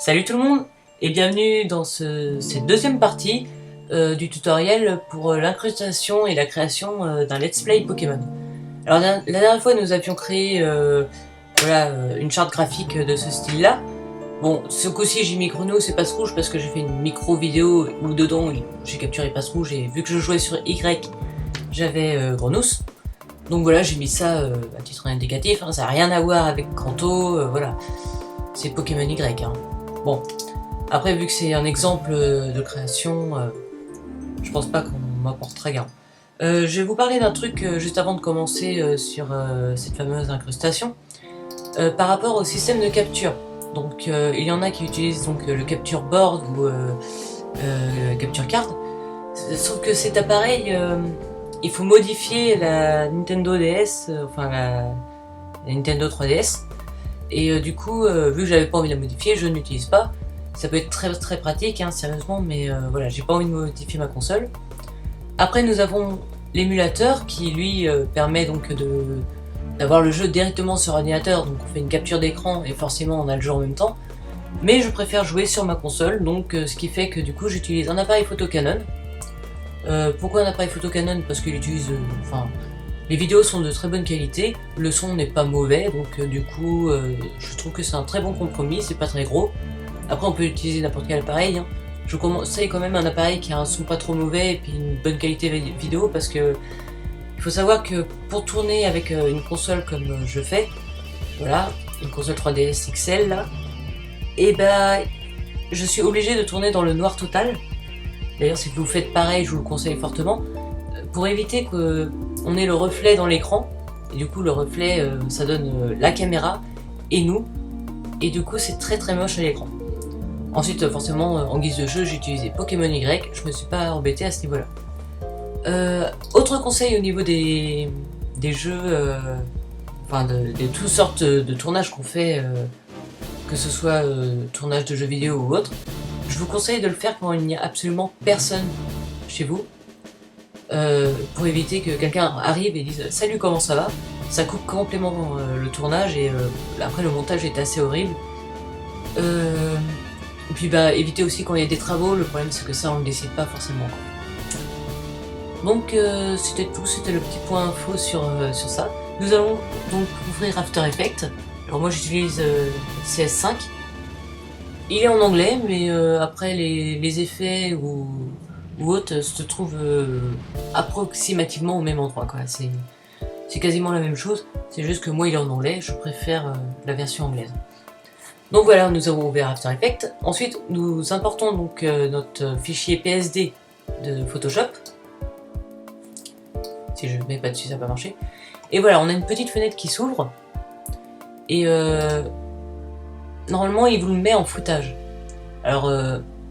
Salut tout le monde et bienvenue dans cette deuxième partie du tutoriel pour l'incrustation et la création d'un let's play Pokémon. Alors la dernière fois nous avions créé une charte graphique de ce style là. Bon, ce coup-ci j'ai mis Chrono, c'est Passe Rouge parce que j'ai fait une micro vidéo où dedans j'ai capturé Passe Rouge et vu que je jouais sur Y, j'avais Grenousse. Donc voilà, j'ai mis ça à titre indicatif, hein, ça n'a rien à voir avec Kanto, voilà. C'est Pokémon Y. Hein. Bon, après vu que c'est un exemple de création, je pense pas qu'on m'apporte très grand. Je vais vous parler d'un truc juste avant de commencer sur cette fameuse incrustation, par rapport au système de capture. Donc il y en a qui utilisent donc le capture board ou capture card, sauf que cet appareil, il faut modifier la Nintendo DS, enfin la Nintendo 3DS. Et du coup, vu que j'avais pas envie de la modifier, je ne l'utilise pas. Ça peut être très pratique, hein, sérieusement, mais voilà, j'ai pas envie de modifier ma console. Après, nous avons l'émulateur qui lui permet donc d'avoir le jeu directement sur ordinateur. Donc on fait une capture d'écran et forcément on a le jeu en même temps. Mais je préfère jouer sur ma console, donc ce qui fait que du coup j'utilise un appareil photo Canon. Pourquoi un appareil photo Canon? Parce qu'il utilise, les vidéos sont de très bonne qualité, le son n'est pas mauvais, donc du coup je trouve que c'est un très bon compromis, c'est pas très gros. Après on peut utiliser n'importe quel appareil, hein. Je conseille quand même un appareil qui a un son pas trop mauvais et puis une bonne qualité vidéo parce que il faut savoir que pour tourner avec une console comme je fais, voilà, une console 3DS XL là, et je suis obligé de tourner dans le noir total. D'ailleurs si vous faites pareil, je vous le conseille fortement, pour éviter qu'on ait le reflet dans l'écran, et du coup le reflet ça donne la caméra et nous, et du coup c'est très moche à l'écran. Ensuite forcément en guise de jeu j'ai utilisé Pokémon Y, je me suis pas embêté à ce niveau là. Autre conseil au niveau des jeux, de toutes sortes de tournages qu'on fait, que ce soit tournage de jeux vidéo ou autre, je vous conseille de le faire quand il n'y a absolument personne chez vous. Pour éviter que quelqu'un arrive et dise salut, comment ça va, ça coupe complètement le tournage et après le montage est assez horrible. Et puis éviter aussi quand il y a des travaux, le problème c'est que ça on ne décide pas forcément. Donc c'était tout, c'était le petit point info sur ça. Nous allons donc ouvrir After Effects. Alors moi j'utilise CS5. Il est en anglais, mais après les effets ou autres se trouvent approximativement au même endroit, quoi. C'est quasiment la même chose, c'est juste que moi il est en anglais, je préfère la version anglaise. Donc voilà, nous avons ouvert After Effects. Ensuite, nous importons donc notre fichier PSD de Photoshop. Si je ne mets pas dessus, ça va pas marcher. Et voilà, on a une petite fenêtre qui s'ouvre. Et normalement, il vous le met en footage. Alors,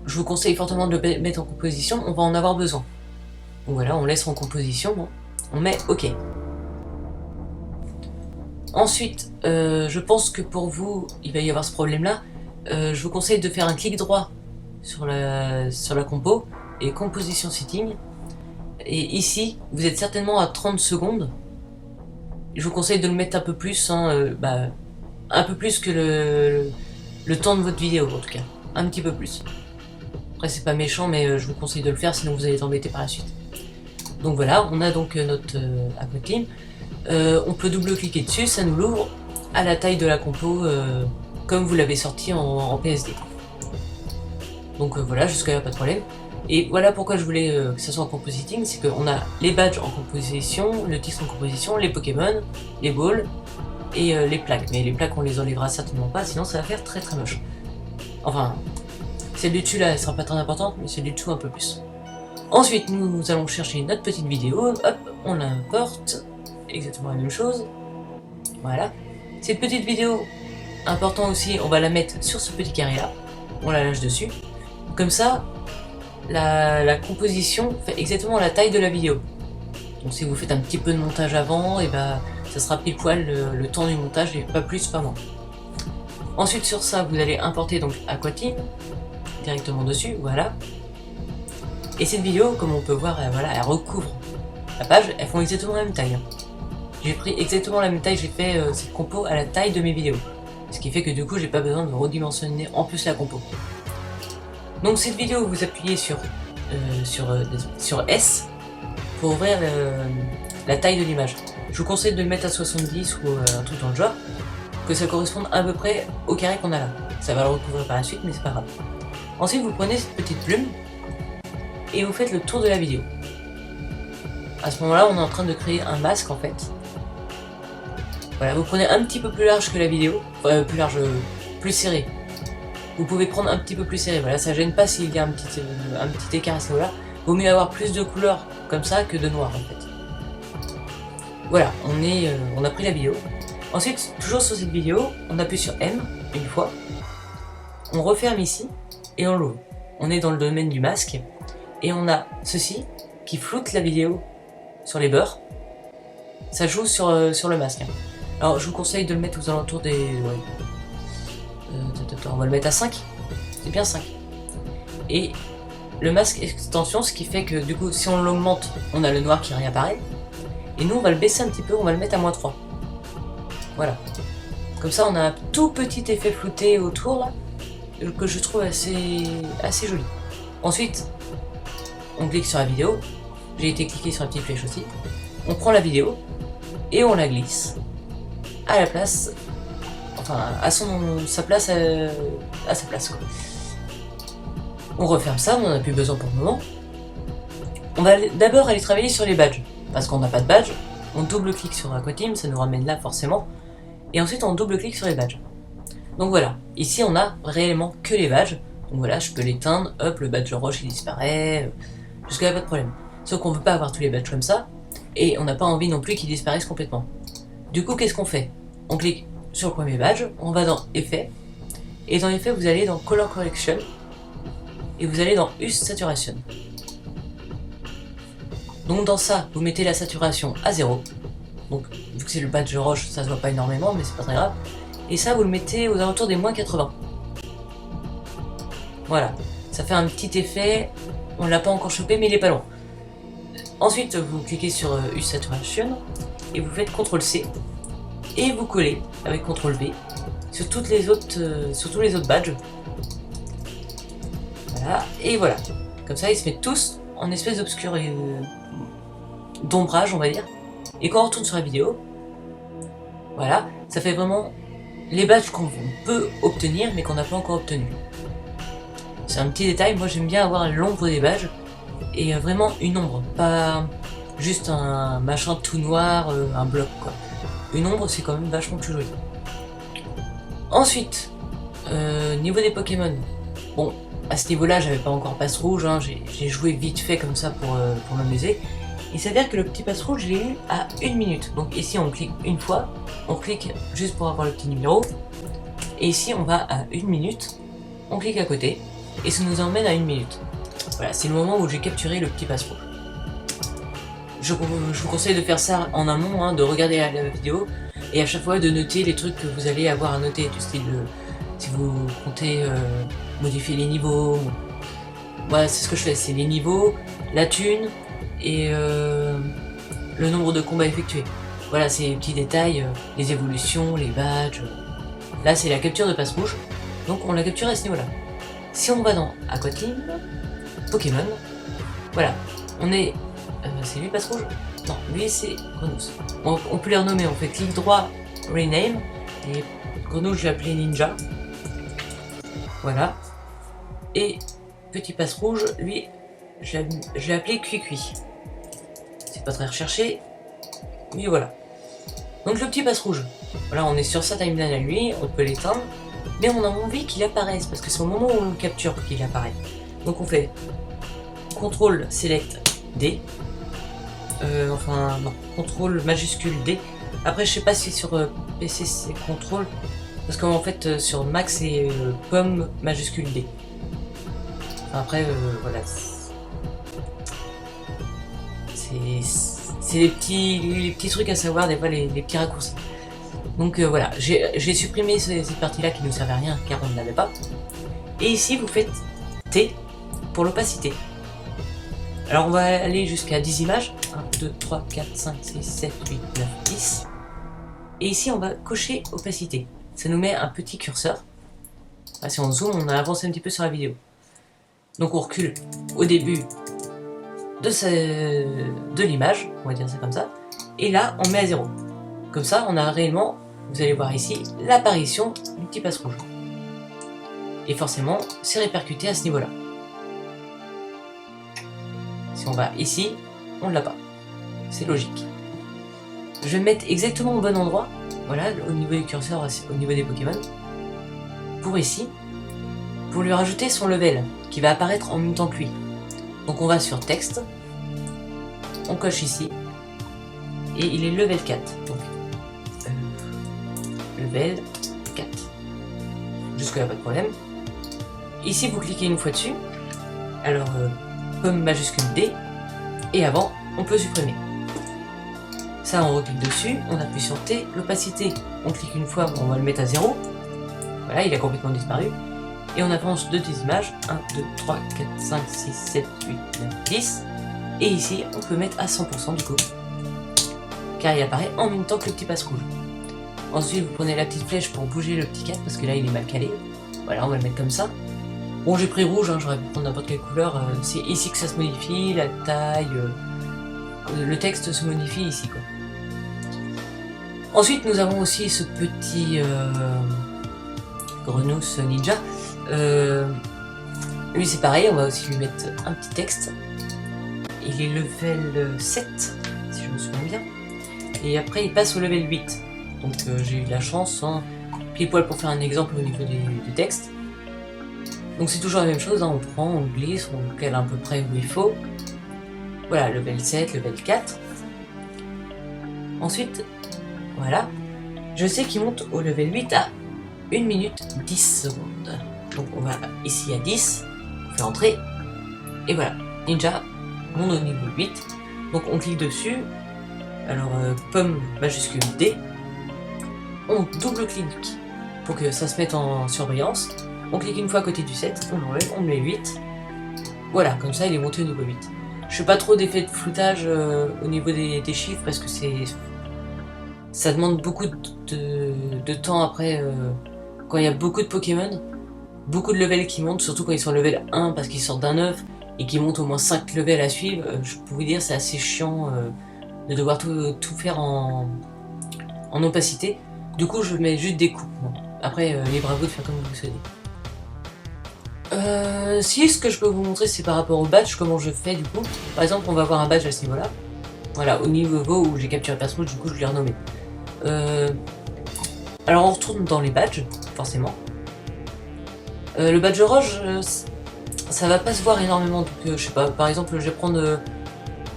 je vous conseille fortement de le mettre en composition, on va en avoir besoin. Donc voilà, on laisse en composition, bon. On met OK. Ensuite, je pense que pour vous, il va y avoir ce problème-là. Je vous conseille de faire un clic droit sur la compo et composition setting. Et ici, vous êtes certainement à 30 secondes. Je vous conseille de le mettre un peu plus, hein, un peu plus que le temps de votre vidéo en tout cas. Un petit peu plus. Après c'est pas méchant mais je vous conseille de le faire sinon vous allez être embêté par la suite. Donc voilà, on a donc notre Aquaclean. On peut double-cliquer dessus, ça nous l'ouvre à la taille de la compo comme vous l'avez sorti en PSD. Donc voilà, jusqu'à là pas de problème. Et voilà pourquoi je voulais que ça soit en compositing, c'est qu'on a les badges en composition, le titre en composition, les Pokémon, les balls et les plaques. Mais les plaques on les enlèvera certainement pas, sinon ça va faire très moche. Enfin, celle du dessus là elle sera pas très importante, mais celle du dessous un peu plus. Ensuite nous allons chercher notre petite vidéo, hop, on l'importe, exactement la même chose. Voilà. Cette petite vidéo, important aussi, on va la mettre sur ce petit carré là, on la lâche dessus. Comme ça, la composition fait exactement la taille de la vidéo. Donc si vous faites un petit peu de montage avant, et ça sera pile poil le temps du montage et pas plus, pas moins. Ensuite sur ça, vous allez importer donc Aquaclean directement dessus, voilà. Et cette vidéo, comme on peut voir, elle recouvre la page, elles font exactement la même taille. J'ai pris exactement la même taille, j'ai fait cette compo à la taille de mes vidéos. Ce qui fait que du coup j'ai pas besoin de redimensionner en plus la compo. Donc cette vidéo, vous appuyez sur S pour ouvrir la taille de l'image. Je vous conseille de le mettre à 70 ou un truc dans le genre, que ça corresponde à peu près au carré qu'on a là. Ça va le recouvrir par la suite, mais c'est pas grave. Ensuite, vous prenez cette petite plume et vous faites le tour de la vidéo. À ce moment-là, on est en train de créer un masque en fait. Voilà, vous prenez un petit peu plus large que la vidéo, plus large, plus serré. Vous pouvez prendre un petit peu plus serré, voilà, ça gêne pas s'il y a un petit écart à ce niveau-là. Vaut mieux avoir plus de couleurs comme ça que de noir en fait. Voilà, on a pris la vidéo. Ensuite, toujours sur cette vidéo, on appuie sur M une fois, on referme ici et on l'ouvre. On est dans le domaine du masque et on a ceci qui floute la vidéo sur les bords. Ça joue sur le masque. Alors je vous conseille de le mettre aux alentours des... Ouais. On va le mettre à 5. C'est bien 5. Et le masque extension, ce qui fait que du coup si on l'augmente, on a le noir qui réapparaît. Et nous on va le baisser un petit peu, on va le mettre à -3. Voilà. Comme ça on a un tout petit effet flouté autour là, que je trouve assez joli. Ensuite, on clique sur la vidéo. J'ai été cliqué sur la petite flèche aussi. On prend la vidéo et on la glisse à la place, enfin à sa place quoi. On referme ça, on n'en a plus besoin pour le moment. On va d'abord aller travailler sur les badges, parce qu'on n'a pas de badge. On double-clique sur Aquateam, ça nous ramène là forcément. Et ensuite on double-clique sur les badges. Donc voilà, ici on a réellement que les badges. Donc voilà, je peux l'éteindre, hop, le badge roche il disparaît, jusqu'à là pas de problème. Sauf qu'on veut pas avoir tous les badges comme ça, et on n'a pas envie non plus qu'ils disparaissent complètement. Du coup, qu'est-ce qu'on fait? On clique sur le premier badge, on va dans Effets, et dans Effets, vous allez dans Color Correction, et vous allez dans Use Saturation. Donc dans ça, vous mettez la saturation à 0. Donc, vu que c'est le badge roche, ça se voit pas énormément, mais c'est pas très grave. Et ça, vous le mettez aux alentours des -80. Voilà, ça fait un petit effet, on l'a pas encore chopé, mais il est pas loin. Ensuite, vous cliquez sur Use Saturation, et vous faites CTRL-C, et vous collez avec CTRL-V sur tous les autres badges. Voilà, et voilà. Comme ça, ils se mettent tous en espèce d'obscur d'ombrage, on va dire. Et quand on retourne sur la vidéo, voilà, ça fait vraiment les badges qu'on peut obtenir, mais qu'on n'a pas encore obtenu. C'est un petit détail, moi j'aime bien avoir l'ombre des badges, et vraiment une ombre, pas juste un machin tout noir, un bloc quoi. Une ombre c'est quand même vachement plus joli. Ensuite, niveau des Pokémon, bon, à ce niveau là j'avais pas encore passe rouge, hein, j'ai joué vite fait comme ça pour m'amuser. Il s'avère que le petit passe rouge je l'ai eu à 1 minute, donc ici on clique une fois, on clique juste pour avoir le petit numéro, et ici on va à 1 minute, on clique à côté, et ça nous emmène à 1 minute. Voilà, c'est le moment où j'ai capturé le petit passe rouge. Je vous conseille de faire ça en amont, hein, de regarder la vidéo, et à chaque fois de noter les trucs que vous allez avoir à noter, du style si vous comptez modifier les niveaux. Voilà, c'est ce que je fais, c'est les niveaux, la thune, et le nombre de combats effectués. Voilà, c'est les petits détails, les évolutions, les badges. Là, c'est la capture de passe rouge, donc on l'a capturé à ce niveau-là. Si on va dans Aquateam, Pokémon, voilà, on est... c'est lui passe rouge? Non, lui c'est Grenouille. On peut les renommer, on fait clic droit, rename, et Grenouille je l'ai appelé Ninja. Voilà. Et petit passe rouge, lui, je l'ai appelé Cuicui. C'est pas très recherché, mais voilà. Donc le petit passe rouge, voilà, on est sur sa timeline à lui, on peut l'éteindre, mais on a envie qu'il apparaisse, parce que c'est au moment où on le capture qu'il apparaît. Donc on fait CTRL SELECT D, enfin non, CTRL majuscule D. Après je sais pas si sur PC c'est CTRL, parce qu'en fait sur Mac c'est pomme majuscule D. Enfin, après voilà, c'est les petits trucs à savoir, des fois les petits raccourcis. Donc voilà, j'ai supprimé cette partie là qui ne nous servait à rien car on ne l'avait pas. Et ici vous faites T pour l'opacité. Alors on va aller jusqu'à 10 images. 1, 2, 3, 4, 5, 6, 7, 8, 9, 10. Et ici on va cocher opacité. ça nous met un petit curseur. Là, si on zoome, on a avancé un petit peu sur la vidéo. Donc on recule au début de l'image, on va dire ça comme ça, et là on met à 0. Comme ça, on a réellement, vous allez voir ici, l'apparition du petit passe rouge. Et forcément, c'est répercuté à ce niveau-là. Si on va ici, on ne l'a pas. C'est logique. Je vais me mettre exactement au bon endroit, voilà, au niveau du curseur, au niveau des Pokémon, pour ici, pour lui rajouter son level, qui va apparaître en même temps que lui. Donc on va sur texte, on coche ici, et il est level 4. Donc, level 4. Jusque là, pas de problème. Ici, vous cliquez une fois dessus, alors pomme majuscule D, et avant, on peut supprimer. Ça, on reclique dessus, on appuie sur T, l'opacité, on clique une fois, on va le mettre à 0. Voilà, il a complètement disparu. Et on avance de des images, 1, 2, 3, 4, 5, 6, 7, 8, 9, 10. Et ici, on peut mettre à 100% du coup. Car il apparaît en même temps que le petit passe rouge. Ensuite, vous prenez la petite flèche pour bouger le petit 4, parce que là, il est mal calé. Voilà, on va le mettre comme ça. Bon, j'ai pris rouge, hein, j'aurais pu prendre n'importe quelle couleur. C'est ici que ça se modifie, la taille... le texte se modifie ici, quoi. Ensuite, nous avons aussi ce petit... Grenousse Ninja. Lui c'est pareil, on va aussi lui mettre un petit texte. Il est level 7, si je me souviens bien. Et après il passe au level 8. Donc j'ai eu de la chance, hein, pile poil pour faire un exemple au niveau du texte. Donc c'est toujours la même chose, hein, on prend, on glisse, on cale à peu près où il faut. Voilà, level 7, level 4. Ensuite, voilà. Je sais qu'il monte au level 8 à 1 minute 10 secondes. Donc on va ici à 10, on fait entrer, et voilà, Ninja monte au niveau 8. Donc on clique dessus, alors pomme majuscule D, on double-clique pour que ça se mette en surbrillance, on clique une fois à côté du 7, on l'enlève, on met 8, voilà, comme ça il est monté au niveau 8. Je fais pas trop d'effet de floutage au niveau des chiffres parce que ça demande beaucoup de temps après. Quand il y a beaucoup de Pokémon, beaucoup de levels qui montent, surtout quand ils sont level 1 parce qu'ils sortent d'un œuf et qu'ils montent au moins 5 levels à suivre, je peux vous dire c'est assez chiant de devoir tout faire en opacité. Du coup je mets juste des coups. Bon. Après libre à vous de faire comme vous le souhaitez. Si ce que je peux vous montrer c'est par rapport au badge, comment je fais du coup. Par exemple on va avoir un badge à ce niveau là. Voilà, au niveau où j'ai capturé le perso, du coup je l'ai renommé. Alors on retourne dans les badges, forcément. Le badge rouge, ça va pas se voir énormément, donc je sais pas, par exemple je vais prendre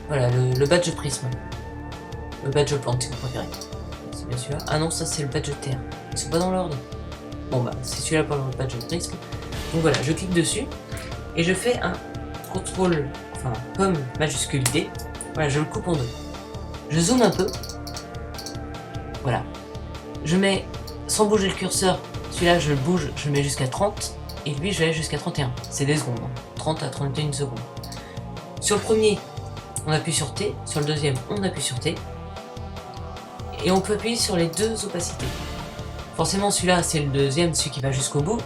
voilà, le badge prisme. Le badge plante si vous préférez. C'est bien celui-là. Ah non, ça c'est le badge terre. Ils sont pas dans l'ordre. Bon bah c'est celui-là pour le badge prisme. Donc voilà, je clique dessus et je fais un contrôle, enfin pomme majuscule D. Voilà, je le coupe en deux. Je zoome un peu. Voilà. Je mets, sans bouger le curseur, celui-là je le bouge, je le mets jusqu'à 30, et lui je vais aller jusqu'à 31. C'est des secondes, hein. 30 à 31 secondes. Sur le premier, on appuie sur T, sur le deuxième, on appuie sur T, et on peut appuyer sur les deux opacités. Forcément celui-là c'est le deuxième, celui qui va jusqu'au bout,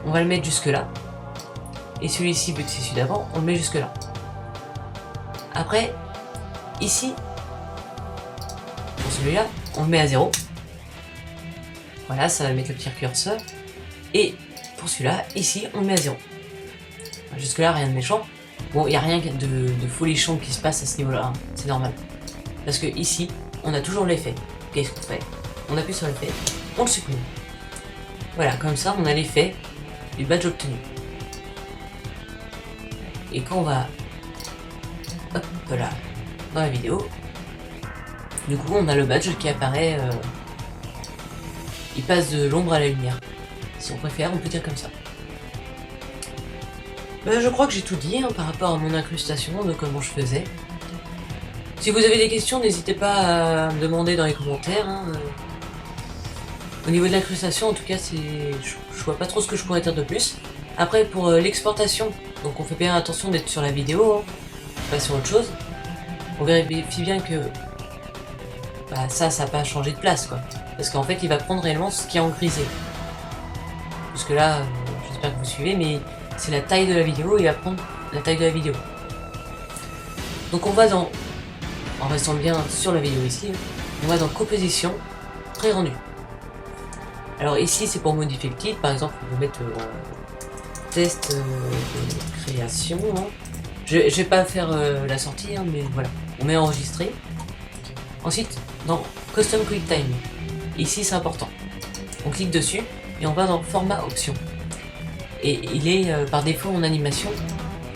on va le mettre jusque là, et celui-ci, vu que c'est celui d'avant, on le met jusque là. Après, ici, pour celui-là, on le met à 0. Voilà, ça va mettre le petit curseur. Et pour celui-là, ici, on le met à 0. Jusque là, rien de méchant. Bon, il n'y a rien de folichon qui se passe à ce niveau-là, hein. C'est normal. Parce que ici, on a toujours l'effet. Qu'est-ce qu'on fait? On appuie sur l'effet, on le supprime. Voilà, comme ça, on a l'effet du badge obtenu. Et quand on va... Hop, voilà, dans la vidéo, du coup, on a le badge qui apparaît... il passe de l'ombre à la lumière. Si on préfère, on peut dire comme ça. Je crois que j'ai tout dit hein, par rapport à mon incrustation, de comment je faisais. Si vous avez des questions, n'hésitez pas à me demander dans les commentaires. Hein. Au niveau de l'incrustation, en tout cas, je vois pas trop ce que je pourrais dire de plus. Après, pour l'exportation, donc on fait bien attention d'être sur la vidéo, hein, pas sur autre chose. On vérifie bien que bah, ça n'a pas changé de place, quoi. parce qu'en fait il va prendre réellement ce qui est en grisé. Parce que là, j'espère que vous suivez, mais c'est la taille de la vidéo, il va prendre la taille de la vidéo. Donc on va dans, en restant bien sur la vidéo ici, on va dans composition, pré-rendu. Alors ici c'est pour modifier le titre, par exemple on peut mettre test de création. Hein. Je vais pas faire la sortie, hein, mais voilà, on met enregistrer. Ensuite dans Custom QuickTime, ici c'est important. On clique dessus et on va dans format option. Et il est par défaut en animation.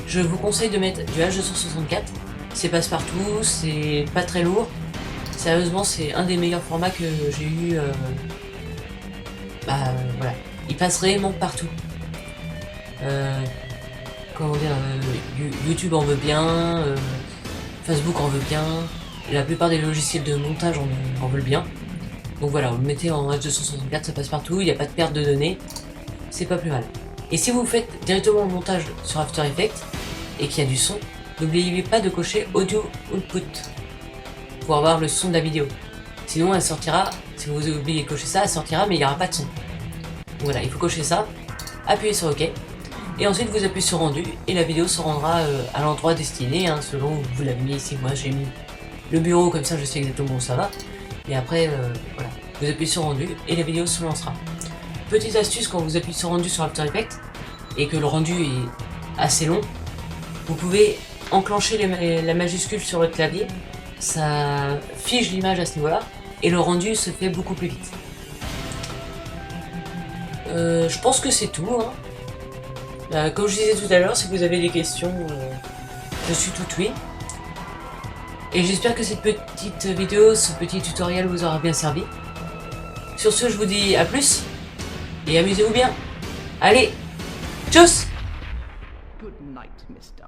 Je vous conseille de mettre du H264. C'est passe-partout, c'est pas très lourd. Sérieusement, c'est un des meilleurs formats que j'ai eu. Voilà, il passe réellement partout. Comment dire, YouTube en veut bien, Facebook en veut bien, la plupart des logiciels de montage en veulent bien. Donc voilà, vous le mettez en H264, ça passe partout, il n'y a pas de perte de données, c'est pas plus mal. Et si vous faites directement le montage sur After Effects et qu'il y a du son, n'oubliez pas de cocher Audio Output pour avoir le son de la vidéo. Sinon elle sortira, si vous oubliez de cocher ça, elle sortira mais il n'y aura pas de son. Donc voilà, il faut cocher ça, appuyez sur OK, et ensuite vous appuyez sur rendu et la vidéo se rendra à l'endroit destiné, hein, selon où vous l'avez mis ici. Moi j'ai mis le bureau, comme ça je sais exactement où ça va. Et après, voilà, vous appuyez sur rendu et la vidéo se lancera. Petite astuce, quand vous appuyez sur rendu sur After Effects et que le rendu est assez long, vous pouvez enclencher la majuscule sur votre clavier, ça fige l'image à ce niveau-là et le rendu se fait beaucoup plus vite. Je pense que c'est tout. Hein. Comme je disais tout à l'heure, si vous avez des questions, je suis tout oui. Et j'espère que cette petite vidéo, ce petit tutoriel vous aura bien servi. Sur ce, je vous dis à plus et amusez-vous bien. Allez, tchuss! Good night, Mister.